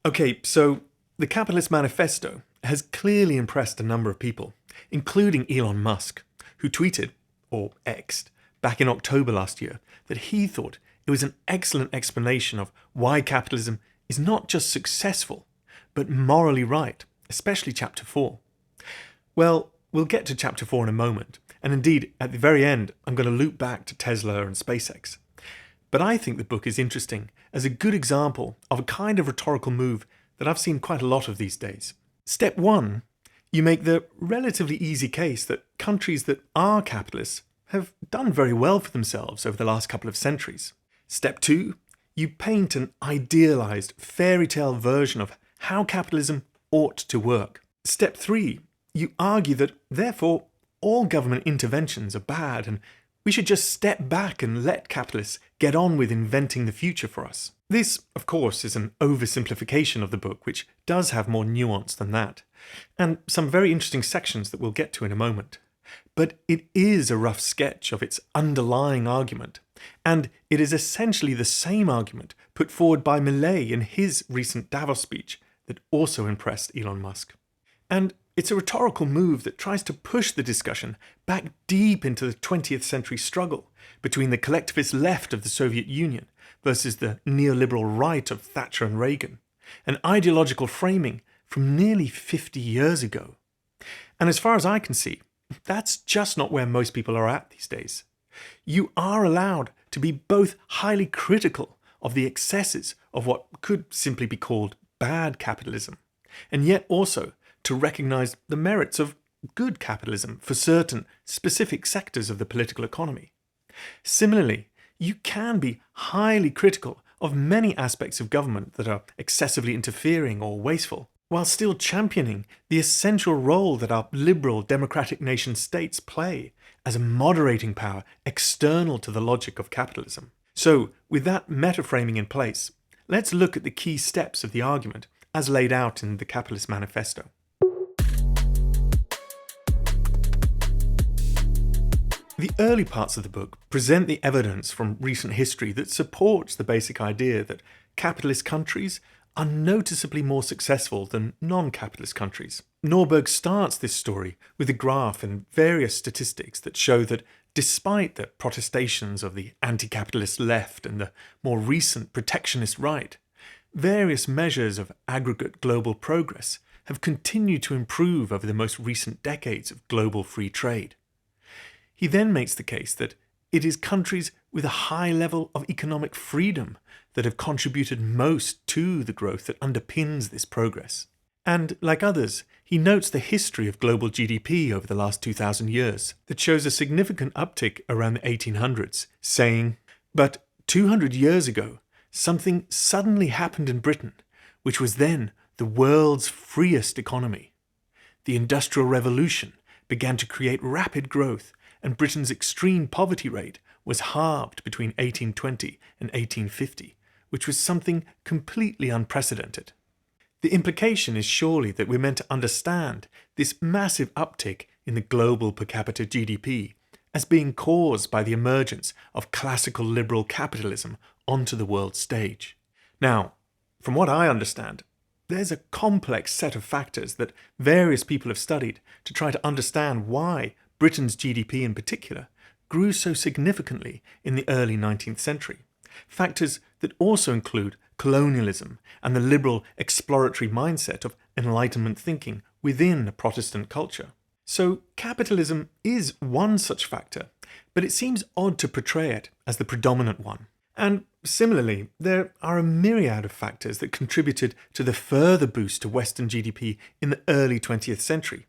Okay, so the Capitalist Manifesto has clearly impressed a number of people, including Elon Musk, who tweeted, or X'd, back in October last year that he thought it was an excellent explanation of why capitalism is not just successful, but morally right, especially Chapter 4. Well, we'll get to Chapter 4 in a moment, and indeed, at the very end, I'm going to loop back to Tesla and SpaceX. But I think the book is interesting as a good example of a kind of rhetorical move that I've seen quite a lot of these days. Step 1, you make the relatively easy case that countries that are capitalists have done very well for themselves over the last couple of centuries. Step 2, you paint an idealized fairy tale version of how capitalism ought to work. Step 3, you argue that, therefore, all government interventions are bad and we should just step back and let capitalists get on with inventing the future for us. This, of course, is an oversimplification of the book, which does have more nuance than that, and some very interesting sections that we'll get to in a moment. But it is a rough sketch of its underlying argument, and it is essentially the same argument put forward by Milei in his recent Davos speech that also impressed Elon Musk. And it's a rhetorical move that tries to push the discussion back deep into the 20th century struggle between the collectivist left of the Soviet Union versus the neoliberal right of Thatcher and Reagan, an ideological framing from nearly 50 years ago. And as far as I can see, that's just not where most people are at these days. You are allowed to be both highly critical of the excesses of what could simply be called bad capitalism, and yet also to recognize the merits of good capitalism for certain specific sectors of the political economy. Similarly, you can be highly critical of many aspects of government that are excessively interfering or wasteful, while still championing the essential role that our liberal democratic nation states play as a moderating power external to the logic of capitalism. So, with that meta-framing in place, let's look at the key steps of the argument as laid out in the Capitalist Manifesto. The early parts of the book present the evidence from recent history that supports the basic idea that capitalist countries are noticeably more successful than non-capitalist countries. Norberg starts this story with a graph and various statistics that show that despite the protestations of the anti-capitalist left and the more recent protectionist right, various measures of aggregate global progress have continued to improve over the most recent decades of global free trade. He then makes the case that it is countries with a high level of economic freedom that have contributed most to the growth that underpins this progress. And, like others, he notes the history of global GDP over the last 2,000 years that shows a significant uptick around the 1800s, saying, "But 200 years ago, something suddenly happened in Britain, which was then the world's freest economy. The Industrial Revolution began to create rapid growth, and Britain's extreme poverty rate was halved between 1820 and 1850, which was something completely unprecedented." The implication is surely that we're meant to understand this massive uptick in the global per capita GDP as being caused by the emergence of classical liberal capitalism onto the world stage. Now, from what I understand, there's a complex set of factors that various people have studied to try to understand why Britain's GDP in particular grew so significantly in the early 19th century. Factors that also include colonialism and the liberal exploratory mindset of Enlightenment thinking within a Protestant culture. So capitalism is one such factor, but it seems odd to portray it as the predominant one. And similarly, there are a myriad of factors that contributed to the further boost to Western GDP in the early 20th century,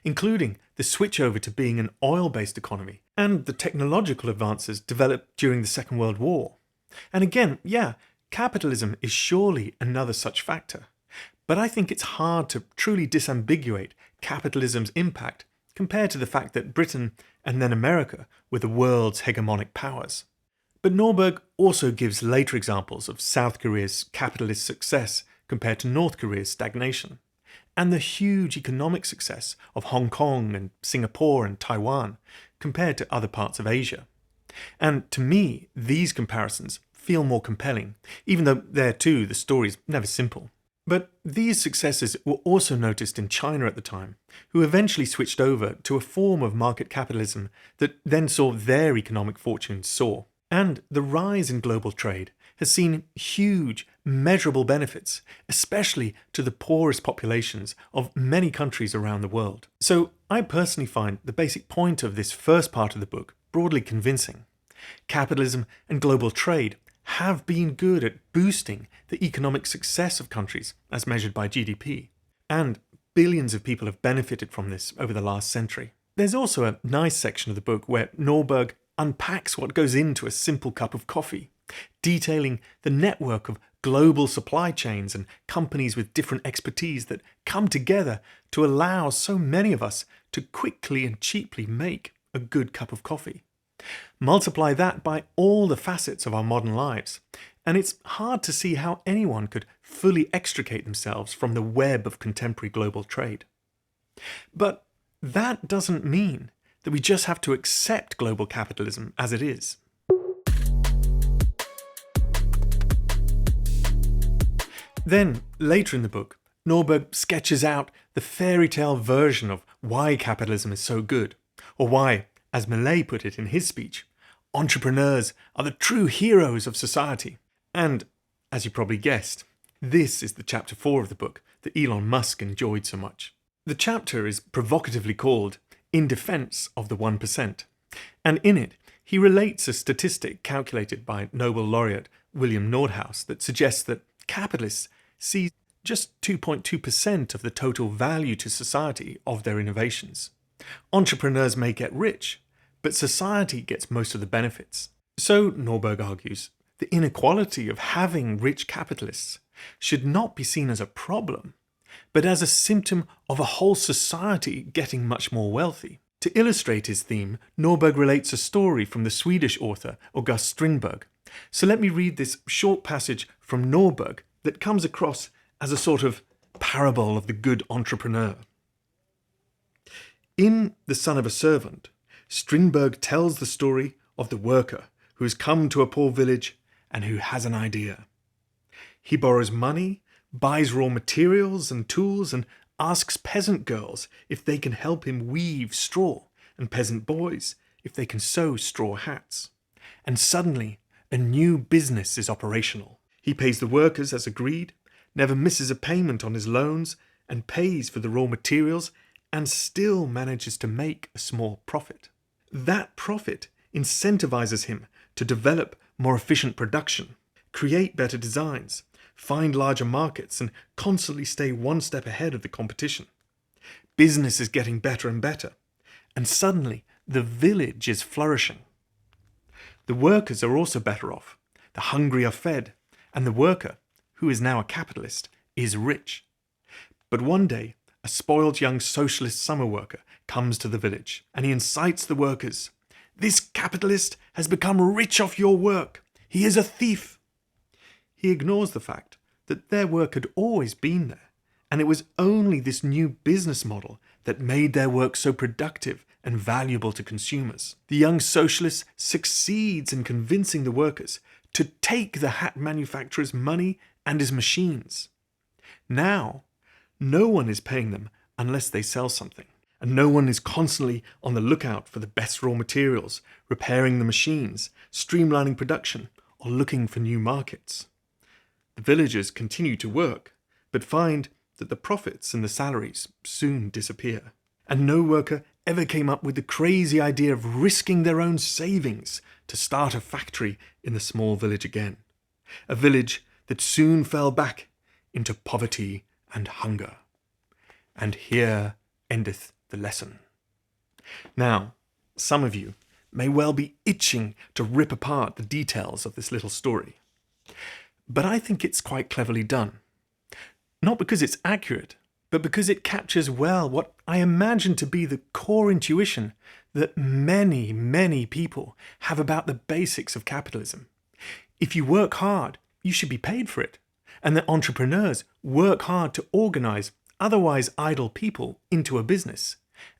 including the switch over to being an oil-based economy and the technological advances developed during the Second World War. And again, capitalism is surely another such factor, but I think it's hard to truly disambiguate capitalism's impact compared to the fact that Britain and then America were the world's hegemonic powers. But Norberg also gives later examples of South Korea's capitalist success compared to North Korea's stagnation, and the huge economic success of Hong Kong and Singapore and Taiwan compared to other parts of Asia. And to me, these comparisons feel more compelling, even though there too the story's never simple. But these successes were also noticed in China at the time, who eventually switched over to a form of market capitalism that then saw their economic fortunes soar. And the rise in global trade has seen huge, measurable benefits, especially to the poorest populations of many countries around the world. So I personally find the basic point of this first part of the book broadly convincing. Capitalism and global trade have been good at boosting the economic success of countries as measured by GDP, and billions of people have benefited from this over the last century. There's also a nice section of the book where Norberg unpacks what goes into a simple cup of coffee, detailing the network of global supply chains and companies with different expertise that come together to allow so many of us to quickly and cheaply make a good cup of coffee. Multiply that by all the facets of our modern lives, and it's hard to see how anyone could fully extricate themselves from the web of contemporary global trade. But that doesn't mean that we just have to accept global capitalism as it is. Then, later in the book, Norberg sketches out the fairy tale version of why capitalism is so good, or why, as Milei put it in his speech, entrepreneurs are the true heroes of society. And, as you probably guessed, this is the chapter 4 of the book that Elon Musk enjoyed so much. The chapter is provocatively called In Defense of the 1%, and in it he relates a statistic calculated by Nobel laureate William Nordhaus that suggests that capitalists see just 2.2% of the total value to society of their innovations. Entrepreneurs may get rich, but society gets most of the benefits. So, Norberg argues, the inequality of having rich capitalists should not be seen as a problem, but as a symptom of a whole society getting much more wealthy. To illustrate his theme, Norberg relates a story from the Swedish author August Strindberg. So let me read this short passage from Norberg that comes across as a sort of parable of the good entrepreneur. In The Son of a Servant, Strindberg tells the story of the worker who has come to a poor village and who has an idea. He borrows money, buys raw materials and tools, and asks peasant girls if they can help him weave straw, and peasant boys if they can sew straw hats. And suddenly, a new business is operational. He pays the workers as agreed, never misses a payment on his loans, and pays for the raw materials, and still manages to make a small profit. That profit incentivizes him to develop more efficient production, create better designs, find larger markets, and constantly stay one step ahead of the competition. Business is getting better and better, and suddenly the village is flourishing. The workers are also better off. The hungry are fed, and the worker, who is now a capitalist, is rich. But one day, a spoiled young socialist summer worker comes to the village, and he incites the workers. This capitalist has become rich off your work. He is a thief. He ignores the fact that their work had always been there, and it was only this new business model that made their work so productive and valuable to consumers. The young socialist succeeds in convincing the workers to take the hat manufacturer's money and his machines. Now, no one is paying them unless they sell something, and no one is constantly on the lookout for the best raw materials, repairing the machines, streamlining production, or looking for new markets. The villagers continue to work, but find that the profits and the salaries soon disappear. And no worker ever came up with the crazy idea of risking their own savings to start a factory in the small village again. A village that soon fell back into poverty and hunger. And here endeth the lesson. Now, some of you may well be itching to rip apart the details of this little story. But I think it's quite cleverly done. Not because it's accurate, but because it captures well what I imagine to be the core intuition that many, many people have about the basics of capitalism. If you work hard, you should be paid for it. And that entrepreneurs work hard to organize otherwise idle people into a business.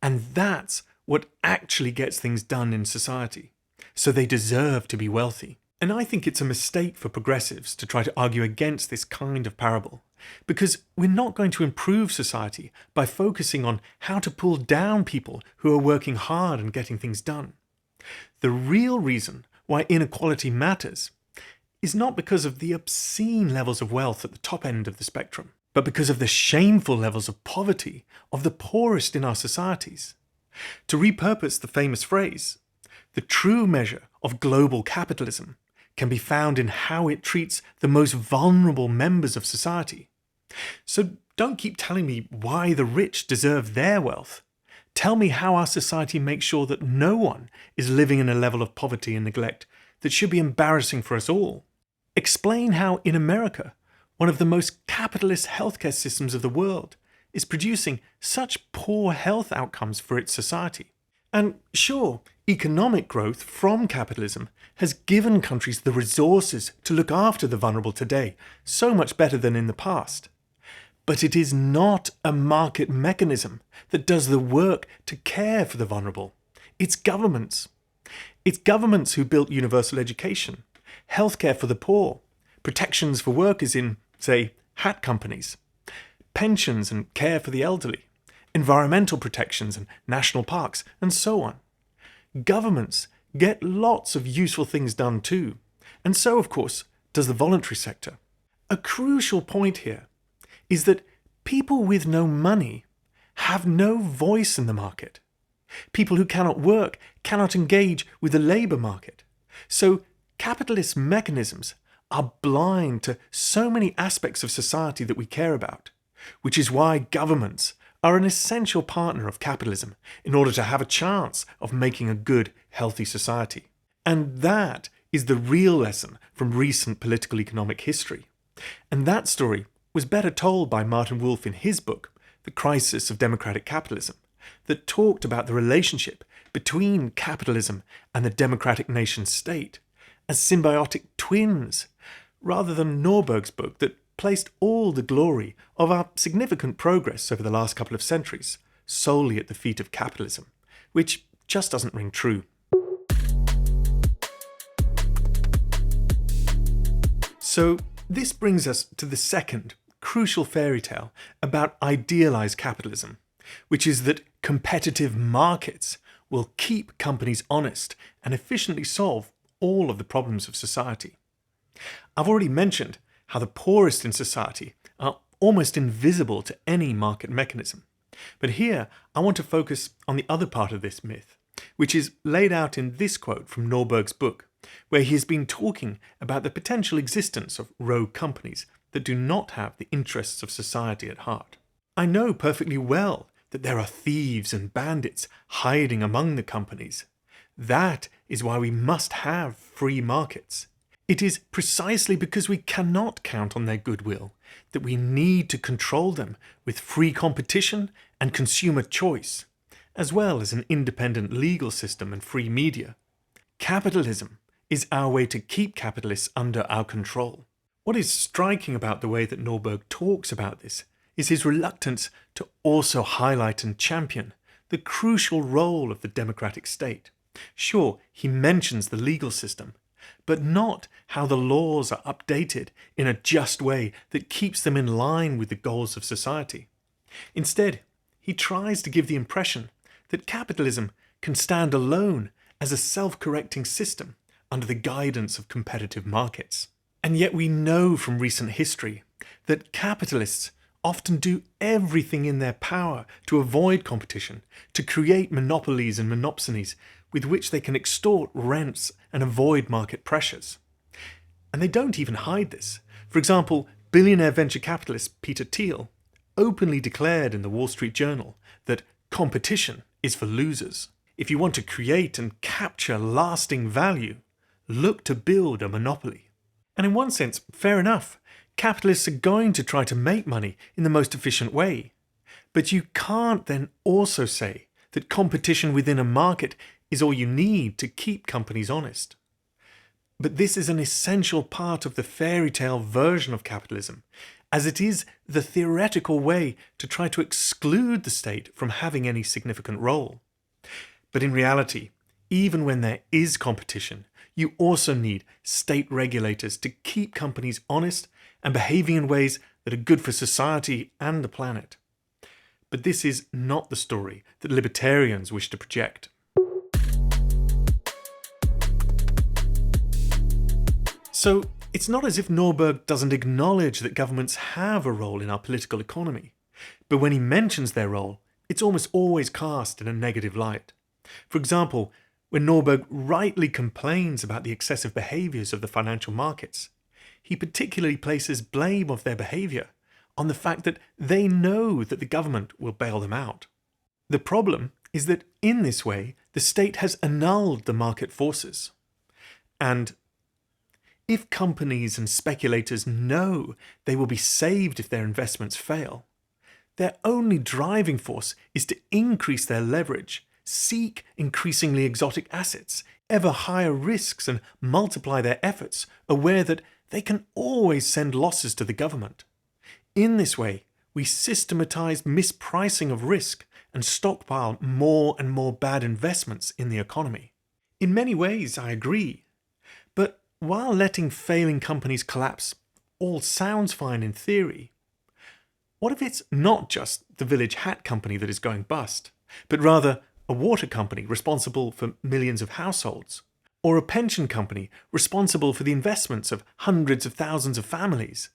And that's what actually gets things done in society. So they deserve to be wealthy. And I think it's a mistake for progressives to try to argue against this kind of parable, Because we're not going to improve society by focusing on how to pull down people who are working hard and getting things done. The real reason why inequality matters is not because of the obscene levels of wealth at the top end of the spectrum, but because of the shameful levels of poverty of the poorest in our societies. To repurpose the famous phrase, the true measure of global capitalism can be found in how it treats the most vulnerable members of society. So don't keep telling me why the rich deserve their wealth. Tell me how our society makes sure that no one is living in a level of poverty and neglect that should be embarrassing for us all. Explain how in America, one of the most capitalist healthcare systems of the world, is producing such poor health outcomes for its society. And sure, economic growth from capitalism has given countries the resources to look after the vulnerable today, so much better than in the past. But it is not a market mechanism that does the work to care for the vulnerable. It's governments. It's governments who built universal education, healthcare for the poor, protections for workers in, say, hat companies, pensions and care for the elderly, environmental protections and national parks, and so on. Governments get lots of useful things done too, and so, of course, does the voluntary sector. A crucial point here is that people with no money have no voice in the market. People who cannot work cannot engage with the labour market. So capitalist mechanisms are blind to so many aspects of society that we care about, which is why governments are an essential partner of capitalism in order to have a chance of making a good, healthy society. And that is the real lesson from recent political economic history. And that story was better told by Martin Wolf in his book, The Crisis of Democratic Capitalism, that talked about the relationship between capitalism and the democratic nation state as symbiotic twins, rather than Norberg's book that placed all the glory of our significant progress over the last couple of centuries solely at the feet of capitalism, which just doesn't ring true. So this brings us to the second crucial fairy tale about idealized capitalism, which is that competitive markets will keep companies honest and efficiently solve all of the problems of society. I've already mentioned how the poorest in society are almost invisible to any market mechanism. But here I want to focus on the other part of this myth, which is laid out in this quote from Norberg's book, where he has been talking about the potential existence of rogue companies that do not have the interests of society at heart. I know perfectly well that there are thieves and bandits hiding among the companies. That is why we must have free markets. It is precisely because we cannot count on their goodwill that we need to control them with free competition and consumer choice, as well as an independent legal system and free media. Capitalism is our way to keep capitalists under our control. What is striking about the way that Norberg talks about this is his reluctance to also highlight and champion the crucial role of the democratic state. Sure, he mentions the legal system, but not how the laws are updated in a just way that keeps them in line with the goals of society. Instead, he tries to give the impression that capitalism can stand alone as a self-correcting system under the guidance of competitive markets. And yet we know from recent history that capitalists often do everything in their power to avoid competition, to create monopolies and monopsonies with which they can extort rents and avoid market pressures. And they don't even hide this. For example, billionaire venture capitalist Peter Thiel openly declared in the Wall Street Journal that competition is for losers. If you want to create and capture lasting value, look to build a monopoly. And in one sense, fair enough, capitalists are going to try to make money in the most efficient way. But you can't then also say that competition within a market is all you need to keep companies honest. But this is an essential part of the fairy tale version of capitalism, as it is the theoretical way to try to exclude the state from having any significant role. But in reality, even when there is competition, you also need state regulators to keep companies honest and behaving in ways that are good for society and the planet. But this is not the story that libertarians wish to project. So, it's not as if Norberg doesn't acknowledge that governments have a role in our political economy, but when he mentions their role, it's almost always cast in a negative light. For example, when Norberg rightly complains about the excessive behaviours of the financial markets, he particularly places blame of their behaviour on the fact that they know that the government will bail them out. The problem is that in this way, the state has annulled the market forces. And if companies and speculators know they will be saved if their investments fail, their only driving force is to increase their leverage, seek increasingly exotic assets, ever higher risks, and multiply their efforts, aware that they can always send losses to the government. In this way, we systematize mispricing of risk and stockpile more and more bad investments in the economy. In many ways, I agree. But while letting failing companies collapse all sounds fine in theory, what if it's not just the village hat company that is going bust, but rather a water company responsible for millions of households, or a pension company responsible for the investments of hundreds of thousands of families?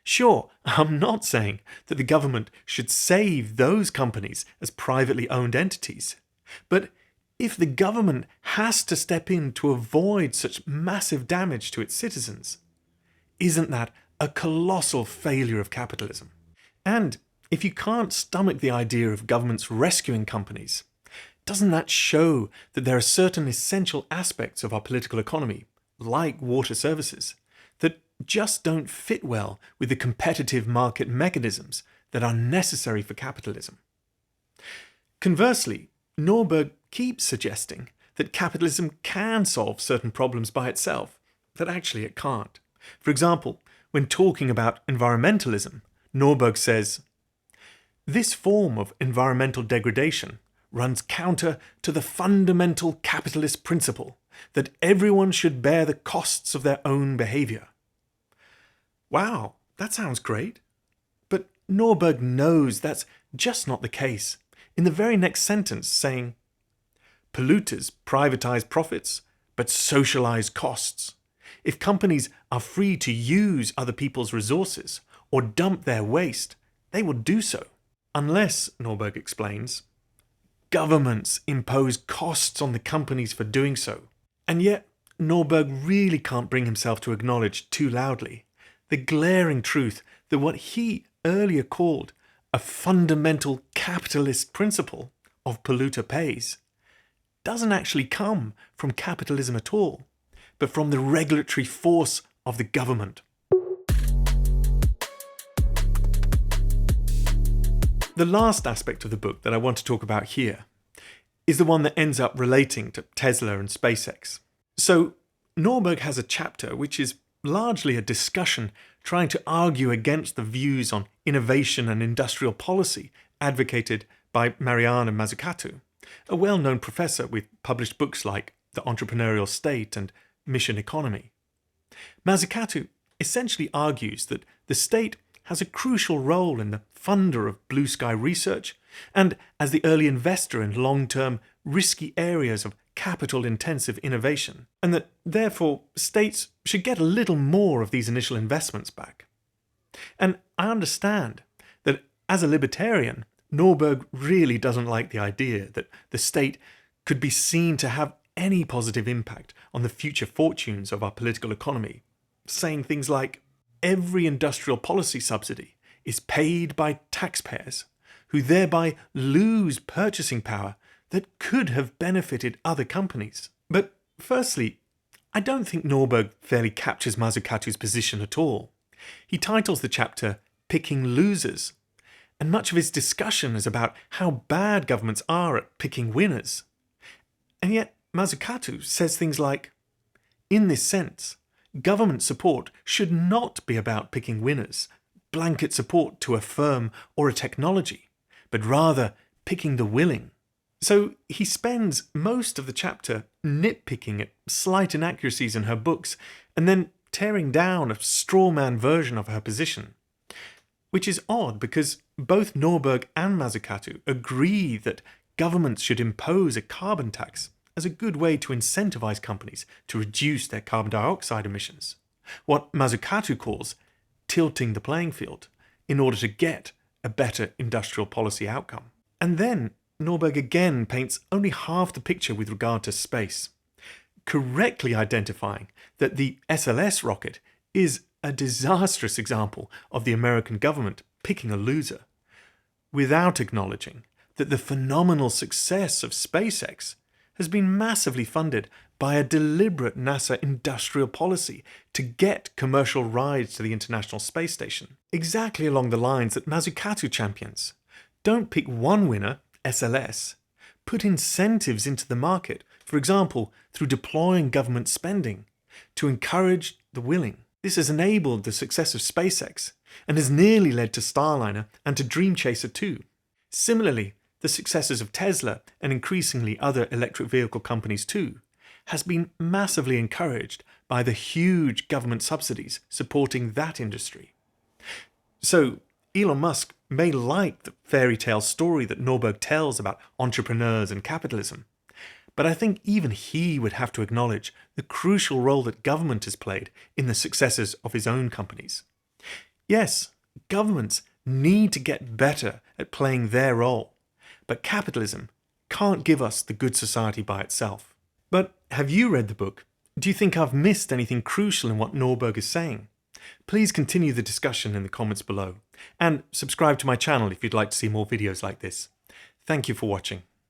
Sure, I'm not saying that the government should save those companies as privately owned entities, but if the government has to step in to avoid such massive damage to its citizens, isn't that a colossal failure of capitalism? And if you can't stomach the idea of governments rescuing companies, doesn't that show that there are certain essential aspects of our political economy, like water services, that just don't fit well with the competitive market mechanisms that are necessary for capitalism? Conversely, Norberg keeps suggesting that capitalism can solve certain problems by itself, that actually it can't. For example, when talking about environmentalism, Norberg says, "This form of environmental degradation runs counter to the fundamental capitalist principle that everyone should bear the costs of their own behaviour." Wow, that sounds great. But Norberg knows that's just not the case. In the very next sentence saying, "Polluters privatize profits, but socialize costs. If companies are free to use other people's resources or dump their waste, they will do so. Unless," Norberg explains, "governments impose costs on the companies for doing so." And yet, Norberg really can't bring himself to acknowledge too loudly the glaring truth that what he earlier called a fundamental capitalist principle of polluter pays doesn't actually come from capitalism at all, but from the regulatory force of the government. The last aspect of the book that I want to talk about here is the one that ends up relating to Tesla and SpaceX. So, Norberg has a chapter which is largely a discussion trying to argue against the views on innovation and industrial policy advocated by Mariana Mazzucato, a well-known professor with published books like The Entrepreneurial State and Mission Economy. Mazzucato essentially argues that the state has a crucial role in the funder of blue sky research and as the early investor in long-term risky areas of capital-intensive innovation, and that therefore states should get a little more of these initial investments back. And I understand that as a libertarian, Norberg really doesn't like the idea that the state could be seen to have any positive impact on the future fortunes of our political economy, saying things like, "Every industrial policy subsidy is paid by taxpayers, who thereby lose purchasing power that could have benefited other companies." But firstly, I don't think Norberg fairly captures Mazzucato's position at all. He titles the chapter "Picking Losers," and much of his discussion is about how bad governments are at picking winners. And yet Mazzucato says things like, "In this sense, government support should not be about picking winners, blanket support to a firm or a technology, but rather picking the willing." So he spends most of the chapter nitpicking at slight inaccuracies in her books and then tearing down a straw man version of her position. Which is odd because both Norberg and Mazzucato agree that governments should impose a carbon tax as a good way to incentivize companies to reduce their carbon dioxide emissions, what Mazzucato calls tilting the playing field in order to get a better industrial policy outcome. And then Norberg again paints only half the picture with regard to space, correctly identifying that the SLS rocket is a disastrous example of the American government picking a loser, without acknowledging that the phenomenal success of SpaceX has been massively funded by a deliberate NASA industrial policy to get commercial rides to the International Space Station, exactly along the lines that Mazzucato champions. Don't pick one winner, SLS, put incentives into the market, for example, through deploying government spending, to encourage the willing. This has enabled the success of SpaceX and has nearly led to Starliner and to Dream Chaser too. Similarly, the successes of Tesla and increasingly other electric vehicle companies too has been massively encouraged by the huge government subsidies supporting that industry. So Elon Musk may like the fairy tale story that Norberg tells about entrepreneurs and capitalism, but I think even he would have to acknowledge the crucial role that government has played in the successes of his own companies. Yes, governments need to get better at playing their role, but capitalism can't give us the good society by itself. But have you read the book? Do you think I've missed anything crucial in what Norberg is saying? Please continue the discussion in the comments below, and subscribe to my channel if you'd like to see more videos like this. Thank you for watching.